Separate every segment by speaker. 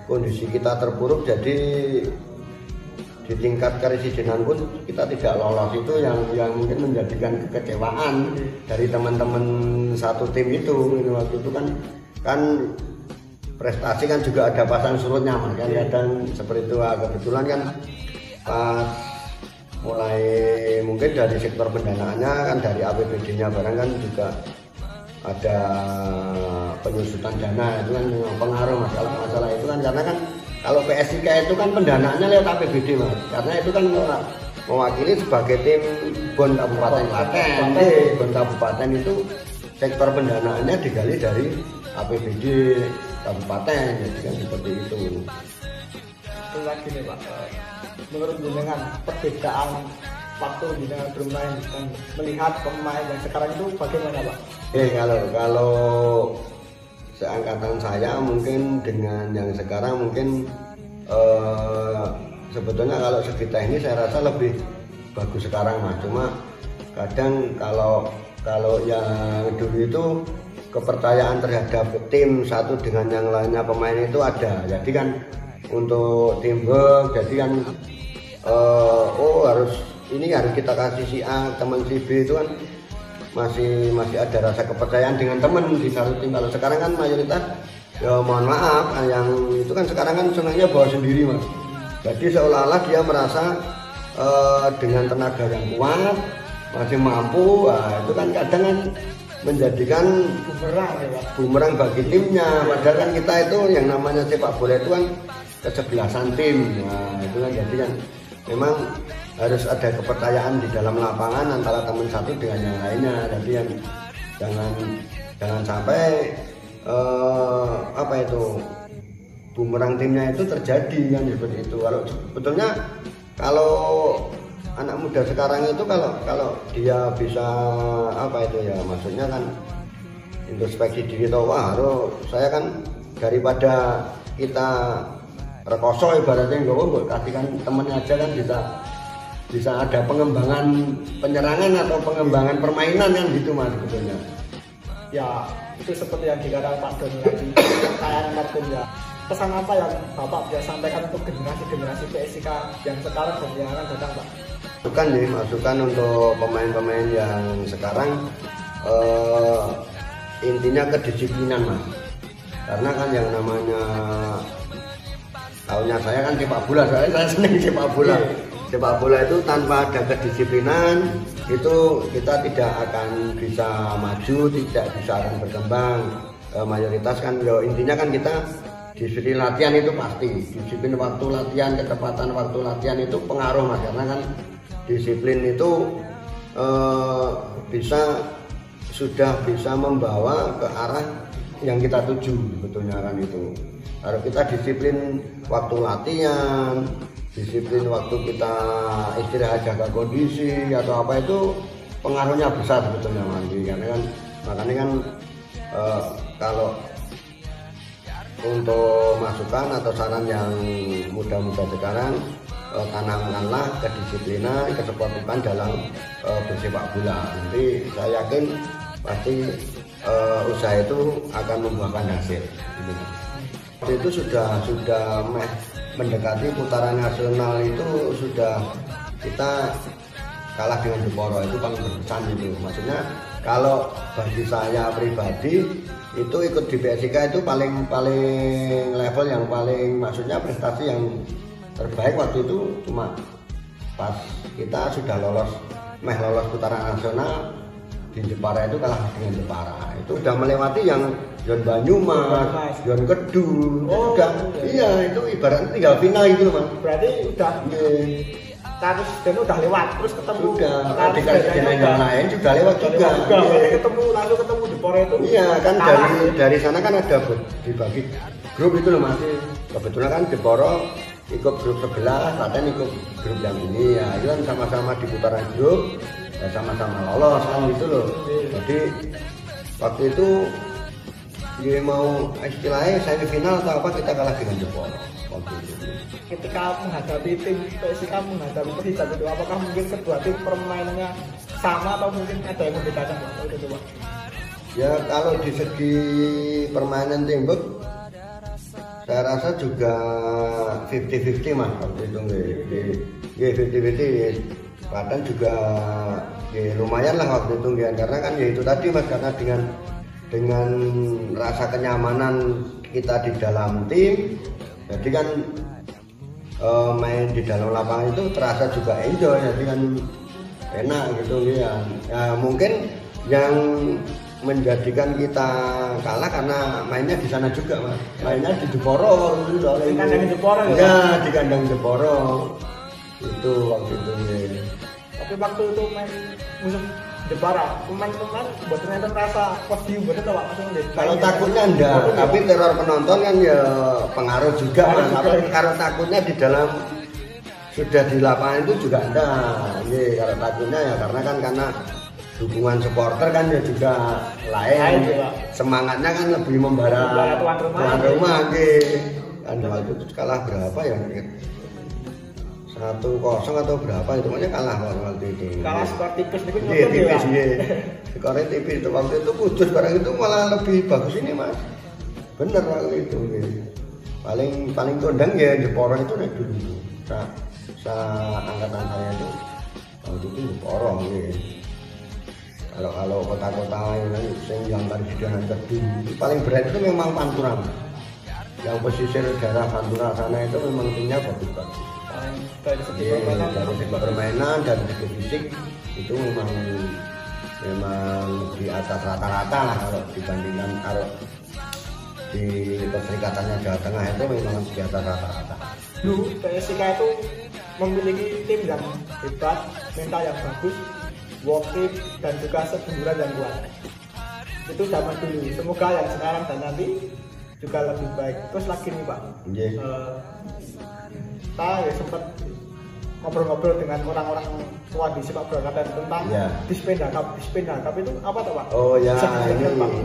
Speaker 1: kondisi kita terpuruk, jadi di tingkat keresidenan pun kita tidak lolos. Itu yang mungkin menjadikan kekecewaan dari teman-teman satu tim itu. Waktu itu kan prestasi kan juga ada pasang surutnya, kan kadang seperti itu. Kebetulan kan pas mulai mungkin dari sektor pendanaannya kan dari APBD-nya barang kan juga ada penyusutan dana, itu kan pengaruh masalah itu kan, karena kan kalau PSIK itu kan pendanaannya lewat APBD Mas, karena itu kan mewakili sebagai tim BON Kabupaten Klaten. BON Kabupaten itu sektor pendanaannya digali dari APBD Kabupaten, jadi kan seperti itu.
Speaker 2: Itu lagi nih Pak, menurut jenengan perbedaan waktu jenengan bermain dan melihat pemain yang sekarang itu bagaimana Pak?
Speaker 1: Kalau seangkatan saya mungkin dengan yang sekarang mungkin sebetulnya kalau segi teknis saya rasa lebih bagus sekarang Mas. Cuma kadang kalau yang dulu itu kepercayaan terhadap tim satu dengan yang lainnya pemain itu ada. Jadi kan untuk teamwork, jadi kan harus kita kasih si A, teman si B, itu kan masih ada rasa kepercayaan dengan teman di satu tim. Kalau sekarang kan mayoritas ya mohon maaf, yang itu kan sekarang kan senangnya bawa sendiri Mas. Jadi seolah-olah dia merasa dengan tenaga yang kuat masih mampu. Itu kan kadang kan menjadikan bumerang bagi timnya. Padahal kan kita itu yang namanya sepak bola itu kan kesebelasan tim. Itu kan jadi kan memang harus ada kepercayaan di dalam lapangan antara teman satu dengan yang lainnya. Jadi yang jangan sampai bumerang timnya itu terjadi kan seperti itu. Kalau sebetulnya kalau anak muda sekarang itu kalau dia bisa maksudnya kan introspeksi diri, tahu saya kan daripada kita rekoso ibaratnya nggak kasihkan temennya aja kan bisa ada pengembangan penyerangan atau pengembangan permainan kan gitu Mas sebetulnya.
Speaker 2: Ya itu seperti yang dikatakan Pak Doni tadi, kayak Martin ya. Pesan apa yang Bapak bisa sampaikan untuk generasi PSIK yang sekarang dan yang akan datang Pak?
Speaker 1: Masukan untuk pemain-pemain yang sekarang intinya kedisiplinan Mas. Karena kan yang namanya tahunnya saya kan sepak bola, saya senang sepak bola. Sepak bola itu tanpa ada kedisiplinan itu kita tidak akan bisa maju, tidak bisa akan berkembang. Mayoritas kan intinya kan kita disiplin latihan itu pasti, disiplin waktu latihan, ketepatan waktu latihan itu pengaruh Mas, karena kan disiplin itu sudah bisa membawa ke arah yang kita tuju sebetulnya kan itu. Kalau kita disiplin waktu latihan, disiplin waktu kita istirahat jaga kondisi atau apa, itu pengaruhnya besar sebetulnya Mas. Makanya kan kalau untuk masukan atau saran yang muda-muda sekarang, tanamkanlah kedisiplinan, kesportifan dalam bersepak bola. Nanti saya yakin pasti usaha itu akan membuahkan hasil. Itu sudah mendekati putaran nasional, itu sudah kita kalah dengan Jeporo, itu paling berkesan itu. Maksudnya kalau bagi saya pribadi itu ikut di PSIK itu paling level yang paling, maksudnya prestasi yang terbaik waktu itu cuma pas kita sudah lolos putaran nasional di Jepara, itu kalah dengan Jepara. Itu udah melewati yang Yon Banyumas, Yon Kedul, itu ibaratnya tinggal final gitu Mas.
Speaker 2: Berarti udah harus dan udah lewat terus ketemu
Speaker 1: di kerjaan yang lain sudah lewat juga.
Speaker 2: Langsung ketemu di Jepara itu.
Speaker 1: Iya kan dari sana kan ada dibagi grup itu loh Mas. Kebetulan kan Jepara ikut grup 11, Klaten ikut grup yang ini ya. Itu kan sama-sama di putaran grup dan sama-sama lolos kan gitu loh. Jadi waktu itu dia mau istilahnya semifinal atau apa, kita kalah dengan Jepara waktu itu.
Speaker 2: Ketika menghadapi tim PSIK menghadapi Persija itu, apakah mungkin kedua tim permainannya sama atau mungkin ada yang membedakan Pak?
Speaker 1: Ya kalau di segi permainan tembok Saya rasa juga 50-50 mas waktu itu ya 50-50. Padahal juga ya lumayan lah waktu itu ya, karena kan ya itu tadi mas, karena dengan rasa kenyamanan kita di dalam tim, jadi kan main di dalam lapangan itu terasa juga enjoy, jadi kan enak gitu ya. Ya mungkin yang menjadikan kita kalah karena mainnya di sana juga mas, mainnya di Jeporo itu soalnya
Speaker 2: di kandang Jeporo
Speaker 1: ya, di kandang Jeporo itu waktu itu ya.
Speaker 2: Tapi waktu itu main musuh Jepara, pemain-pemain buat ternyata merasa positif bener tuh pak, maksudnya
Speaker 1: kalau takutnya enggak, tapi teror penonton kan ya pengaruh juga mas. Kalau takutnya di dalam sudah di lapangan itu juga enggak ya, kalau takutnya ya karena dukungan supporter kan ya juga lain ya. Semangatnya kan lebih membara tuan rumah kan waktu itu kalah berapa ya, 1-0 atau berapa itu makanya kalah waktu itu.
Speaker 2: Kalah skor tipis itu
Speaker 1: tipis ya. Skornya tipis itu waktu itu Kudus barang itu malah lebih bagus ini mas. Bener waktu itu. Paling kondang ya Jeporo itu naik dulu. Angkatan saya itu waktu itu Jeporo ya. Kalau kota-kota yang tadi sudah kedua paling berat itu memang Pantura. Yang pesisir daerah Pantura sana itu memang timnya bagus-bagus. Dari segi permainan dan segi fisik itu memang di atas rata-rata lah kalau dibandingkan kalau di Perserikatannya Jawa Tengah itu memang di atas rata-rata.
Speaker 2: Dulu PSIK itu memiliki tim yang hebat, mental yang bagus, working dan juga kemunduran yang kuat. Itu zaman dulu. Semoga yang sekarang dan nanti juga lebih baik. Terus lagi nih pak, kita ya sempat ngobrol-ngobrol dengan orang-orang tua di sepak bola tentang Dispenda Cup. Dispenda Cup itu apa tuh pak?
Speaker 1: Oh ya,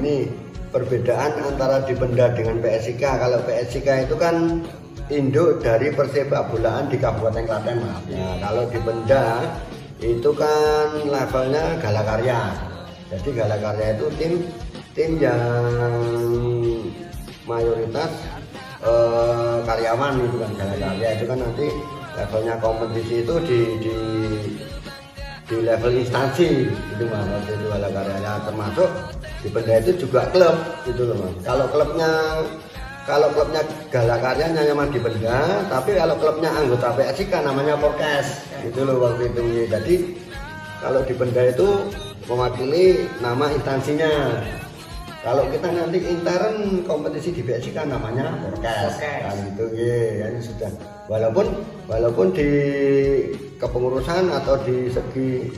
Speaker 1: ini perbedaan antara Dipenda dengan PSIK. Kalau PSIK itu kan induk dari persepak bolaan di Kabupaten Klaten mas. Ya, kalau Dipenda itu kan levelnya Galakarya. Jadi Galakarya itu tim yang mayoritas karyawan itu kan Galakarya itu kan nanti levelnya kompetisi itu di level instansi itu mas. Itu Galakarya termasuk Dipenda itu juga klub itu loh mas. Kalau klubnya Galakarya nyaman Dipenda, tapi kalau klubnya anggota PSIK namanya Porkes itu loh waktu itu. Jadi kalau Dipenda itu mewakili nama instansinya. Kalau kita nanti intern kompetisi di PSIK namanya Porkes kan itu ya sudah. Walaupun di kepengurusan atau di segi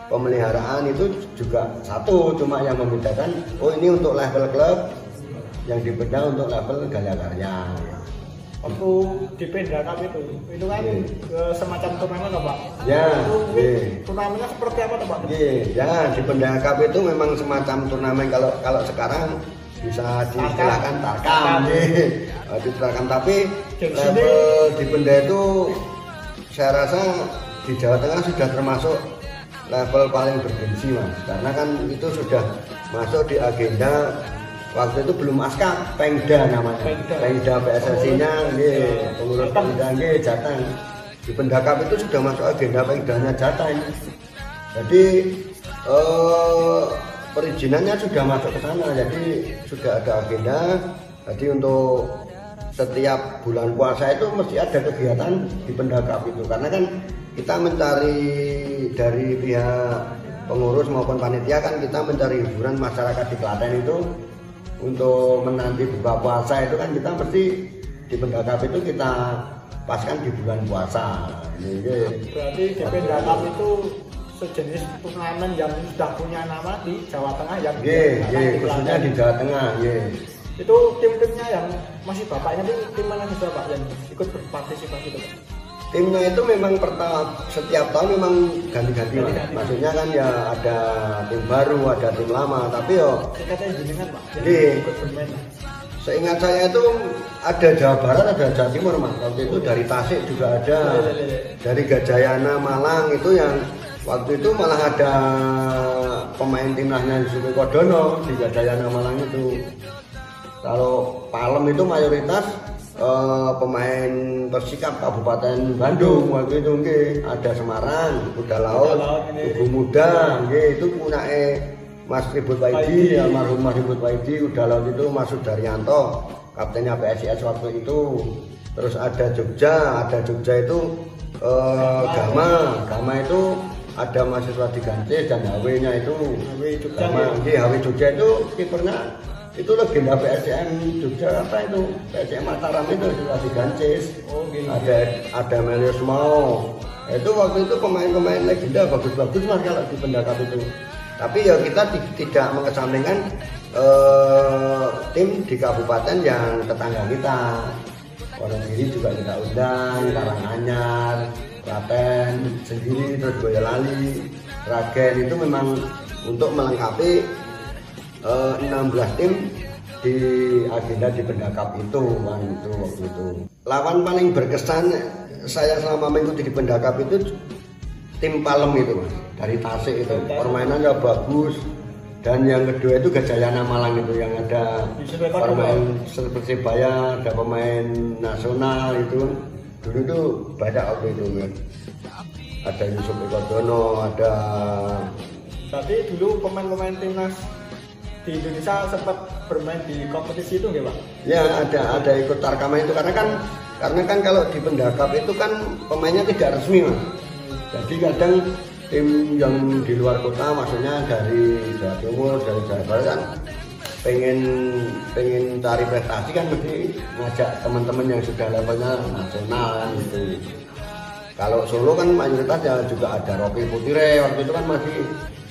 Speaker 1: pemeliharaan itu juga satu, cuma yang membedakan ini untuk level klub, yang Dipenda untuk level Galakarya.
Speaker 2: Waktu Dipenda Cup itu kan semacam turnamen loh pak.
Speaker 1: Ya.
Speaker 2: Turnamennya seperti apa tuh pak?
Speaker 1: Ya Dipenda Cup itu memang semacam turnamen, kalau sekarang bisa diistilahkan tarkam. Ditarkam, tapi level Dipenda itu saya rasa di Jawa Tengah sudah termasuk level paling bergengsi mas, karena kan itu sudah masuk di agenda. Waktu itu belum ASKAP, Pengda namanya. Pengda PSSI-nya pengurus Pengda Jateng. Dipenda Cup itu sudah masuk agenda Pengdanya Jateng. Jadi perizinannya sudah masuk ke sana. Jadi sudah ada agenda. Jadi untuk setiap bulan puasa itu mesti ada kegiatan Dipenda Cup itu. Karena kan kita mencari dari pihak pengurus maupun panitia kan kita mencari hiburan masyarakat di Klaten itu. Untuk menanti buka puasa itu kan kita mesti Dipenda Cup itu kita paskan di bulan puasa.
Speaker 2: Berarti Dipenda Cup itu sejenis turnamen yang sudah punya nama di Jawa Tengah yang
Speaker 1: khususnya di Jawa Tengah.
Speaker 2: Itu tim-timnya yang masih bapaknya itu tim mana saja pak yang ikut berpartisipasi itu?
Speaker 1: Timnya itu memang setiap tahun memang ganti-ganti. Maksudnya kan ya ada tim baru, ada tim lama, tapi
Speaker 2: katanya jenengan pak.
Speaker 1: Seingat saya itu ada Jawa Barat, ada Jawa Timur mas. Waktu itu dari Tasik juga ada, dari Gajayana Malang itu yang waktu itu malah ada pemain timnasnya Suki Kodono di Gajayana Malang itu. Kalau Palem itu mayoritas pemain Persikap Kabupaten Bandung waktu itu nggih, ada Semarang, Kuda Laut, Tugu Muda nggih, itu punake Mas Ribut Waidi, almarhum Mas Ribut Waidi. Kuda Laut itu Mas Sudaryanto, kaptennya PSIS waktu itu. Terus ada Jogja itu Gama itu ada mahasiswa di Gances, dan HW-nya itu HW Jogja itu kipernya itu legenda PSM Jogja, apa itu PSM Mataram itu di Gances. Ada Melius Mau, itu waktu itu pemain-pemain legenda bagus-bagus Mas kalau di Pendakap itu. Tapi ya kita tidak mengesampingkan tim di kabupaten yang tetangga kita. Wonogiri juga kita undang, Karanganyar, Klaten sendiri, terus Boyolali, Ragen, itu memang untuk melengkapi 16 tim di agenda di Pendakap itu kan, itu waktu itu. Lawan paling berkesan saya selama mengikuti di Pendakap itu tim Palem itu Mas, dari Tasik itu. Permainannya bagus. Dan yang kedua itu Gajayana Malang itu, yang ada pemain Persebaya, ada pemain nasional itu. Dulu itu banyak waktu itu kan. Ada Yusuf Ekodono, ada.
Speaker 2: Berarti dulu pemain-pemain timnas di Indonesia sempat bermain di kompetisi itu nggak Pak?
Speaker 1: Ya ada ikut Tarkama itu, karena kan kalau di Pendakap itu kan pemainnya tidak resmi Mas. Jadi kadang tim yang di luar kota, maksudnya dari Jawa Timur, dari Jawa Barat kan pengen cari prestasi kan, mesti ngajak teman-teman yang sudah levelnya nasional kan gitu. Kalau Solo kan mayoritas ya juga ada Rocky Putire, waktu itu kan masih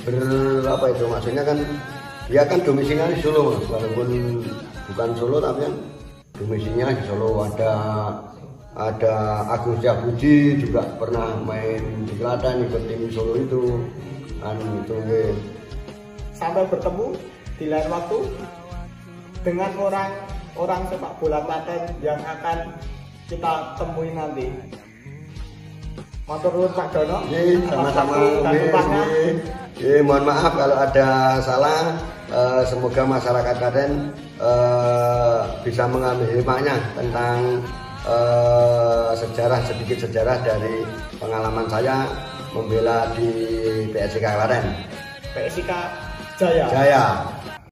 Speaker 1: berapa itu, maksudnya kan dia kan domisilinya di Solo Mas, walaupun bukan Solo tapi kan domisilinya di Solo. Ada Agus Setiabudi juga pernah main di Klaten, ikut tim Solo itu kan itu.
Speaker 2: Sampai bertemu di lain waktu dengan orang sepak bola Klaten yang akan kita temui nanti. Matur nuwun Pak Dono.
Speaker 1: Sama-sama. Mohon maaf kalau ada salah. Semoga masyarakat Klaten bisa mengambil hikmahnya tentang sedikit sejarah dari pengalaman saya membela di PSIK Klaten.
Speaker 2: PSIK Jaya.